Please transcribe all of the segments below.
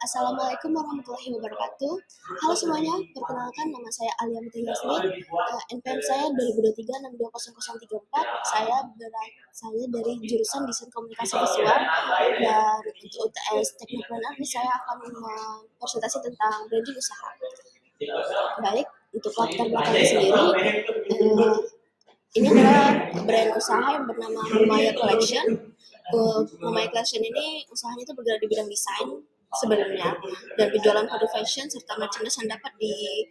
Assalamualaikum warahmatullahi wabarakatuh. Halo semuanya, perkenalkan nama saya Alia Mutia Yasmin. NPM saya 2023-620034. Saya dari jurusan Desain Komunikasi Visual, dan untuk UTS Teknopreneur ini saya akan mempresentasi tentang branding usaha. Baik, untuk latar belakangnya sendiri, ini adalah brand usaha yang bernama Maya Collection. Maya Collection ini usahanya itu bergerak di bidang desain sebenarnya, dan penjualan produk fashion serta merchandise yang dapat di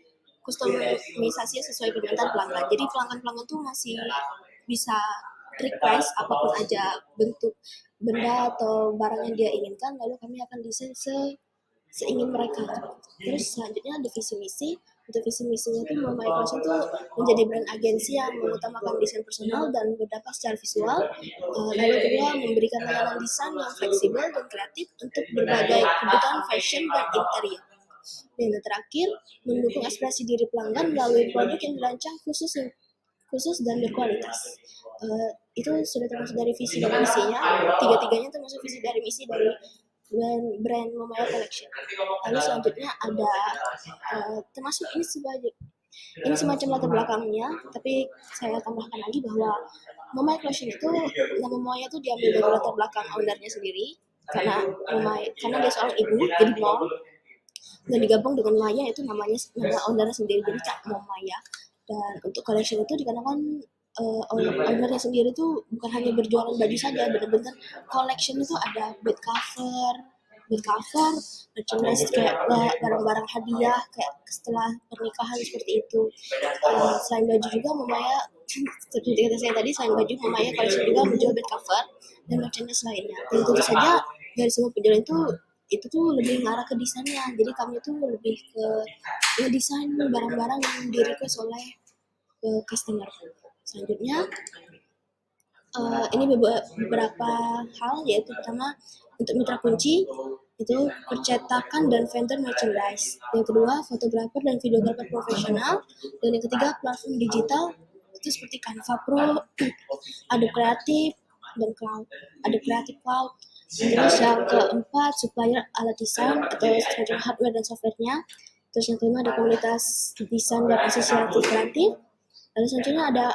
kustomisasi sesuai permintaan pelanggan. Jadi pelanggan tuh masih bisa request apapun aja bentuk benda atau barang yang dia inginkan, lalu kami akan desain seingin mereka. Terus selanjutnya ada visi misi. Untuk visi misinya itu Mama Collection itu menjadi brand agensi yang mengutamakan desain personal dan berdampak secara visual. Lalu kedua, memberikan layanan desain yang fleksibel dan kreatif untuk berbagai kebutuhan fashion dan interior. Dan yang terakhir, mendukung aspirasi diri pelanggan melalui produk yang dirancang khusus dan berkualitas. Itu sudah termasuk dari visi dan misinya. Tiga-tiganya termasuk visi dari misi dari brand Maya Collection. Lalu selanjutnya ada termasuk ini semacam latar belakangnya, tapi saya tambahkan lagi bahwa Maya Collection itu, nama Maya itu diambil dari latar belakang ownernya sendiri, karena dia seorang ibu, jadi mom, dan digabung dengan Maya itu nama ownernya sendiri, jadi Kak Mom Maya. Dan untuk collection itu dikarenakan ownernya sendiri tuh bukan hanya berjualan baju saja, benar-benar collection itu ada bed cover, merchandise kayak barang-barang hadiah kayak setelah pernikahan seperti itu. Selain baju juga Mamaya, seperti kata saya tadi, selain baju Mamaya collection juga menjual bed cover dan merchandise lainnya. Dan tentu saja dari semua penjualan itu tuh lebih mengarah ke desainnya. Jadi kami tuh lebih ke desain barang-barang yang di-request oleh customer. Selanjutnya ini beberapa hal, yaitu pertama untuk mitra kunci itu percetakan dan vendor merchandise. Yang kedua, fotografer dan videografer profesional. Dan yang ketiga, platform digital itu seperti Canva Pro, Adobe Creative dan Cloud, Adobe Creative Cloud. Terus yang keempat, supplier alat desain atau semacam hardware dan softwarenya. Terus yang kelima ada komunitas desain dan asosiasi kreatif. Lalu selanjutnya ada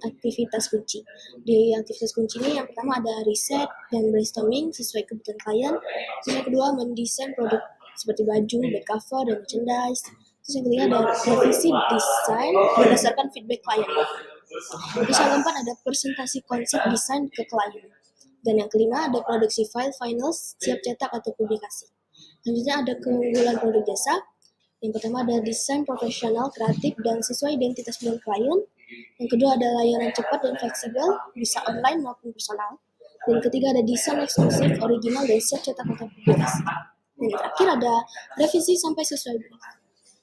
aktivitas kunci. Di aktivitas kunci ini yang pertama ada riset dan brainstorming sesuai kebutuhan klien. Terus yang kedua mendesain produk seperti baju, bed cover, dan merchandise. Terus yang ketiga ada revisi desain berdasarkan feedback klien. Terus yang keempat ada presentasi konsep desain ke klien. Dan yang kelima ada produksi file final siap cetak atau publikasi. Selanjutnya ada keunggulan produk jasa. Yang pertama ada desain profesional, kreatif, dan sesuai identitas brand klien. Yang kedua ada layanan cepat dan fleksibel, bisa online maupun personal. Dan yang ketiga ada desain eksklusif, original, dan siap cetak atau publikasi. Dan yang terakhir ada revisi sampai sesuai brief.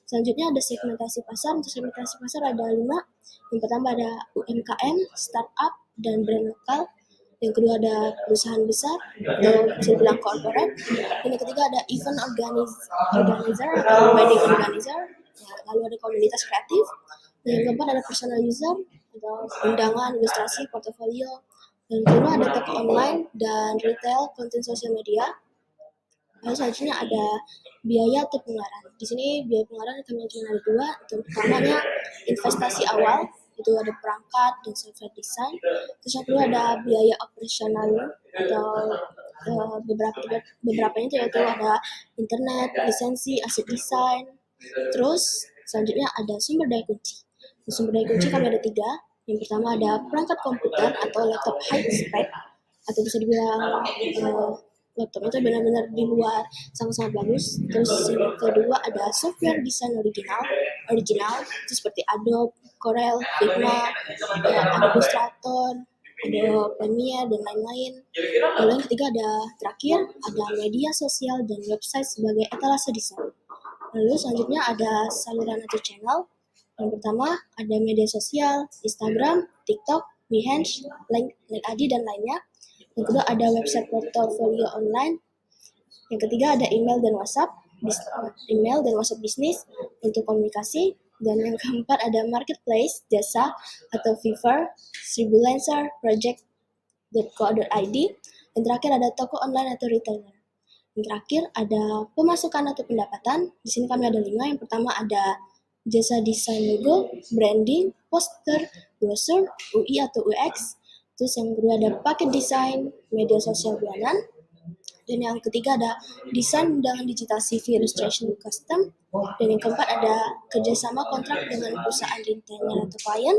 Selanjutnya ada segmentasi pasar. Untuk segmentasi pasar ada 5. Yang pertama ada UMKM, startup, dan brand lokal. Yang kedua ada perusahaan besar atau bisa dibilang corporate. Dan yang ketiga ada event organizer atau wedding organizer. Lalu ada komunitas kreatif. Dan yang keempat ada personal user atau undangan, ilustrasi, portofolio. Dan yang kelima ada toko online dan retail, konten sosial media. Lalu selanjutnya ada biaya atau pengeluaran. Di sini biaya pengeluaran kami cuma ada 2. Yang pertamanya investasi awal, itu ada perangkat dan software design. Terus yang kedua ada biaya operasional atau beberapanya itu yaitu ada internet, lisensi, aset desain. Terus selanjutnya ada sumber daya kunci. Di sumber daya kunci kami ada 3. Yang pertama ada perangkat komputer atau laptop high spec, atau bisa dibilang laptop itu benar-benar di luar sangat-sangat bagus. Terus yang kedua ada software desain original itu seperti Adobe, Corel, Figma, Adobe Illustrator, Adobe Premiere, dan lain-lain. Lalu yang ketiga terakhir ada media sosial dan website sebagai etalase desain. Lalu selanjutnya ada saluran atau channel. Yang pertama ada media sosial, Instagram, TikTok, Behance, LinkedIn, dan lainnya. Yang kedua ada website portofolio online. Yang ketiga ada email dan WhatsApp bisnis untuk komunikasi. Dan yang keempat ada marketplace jasa atau Fiverr, Freelancer, Project.co.id. Dan terakhir ada toko online atau retailer. Yang terakhir ada pemasukan atau pendapatan. Di sini kami ada 5. Yang pertama ada jasa desain logo, branding, poster, brosur, UI atau UX. Terus yang kedua ada paket desain, media sosial bulanan. Dan yang ketiga ada desain undangan digital CV, illustration, custom. Dan yang keempat ada kerjasama kontrak dengan perusahaan retainer atau klien.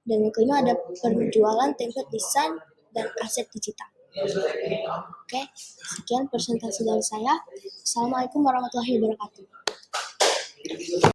Dan yang kelima ada penjualan template desain dan aset digital. Oke, sekian presentasi dari saya. Assalamualaikum warahmatullahi wabarakatuh.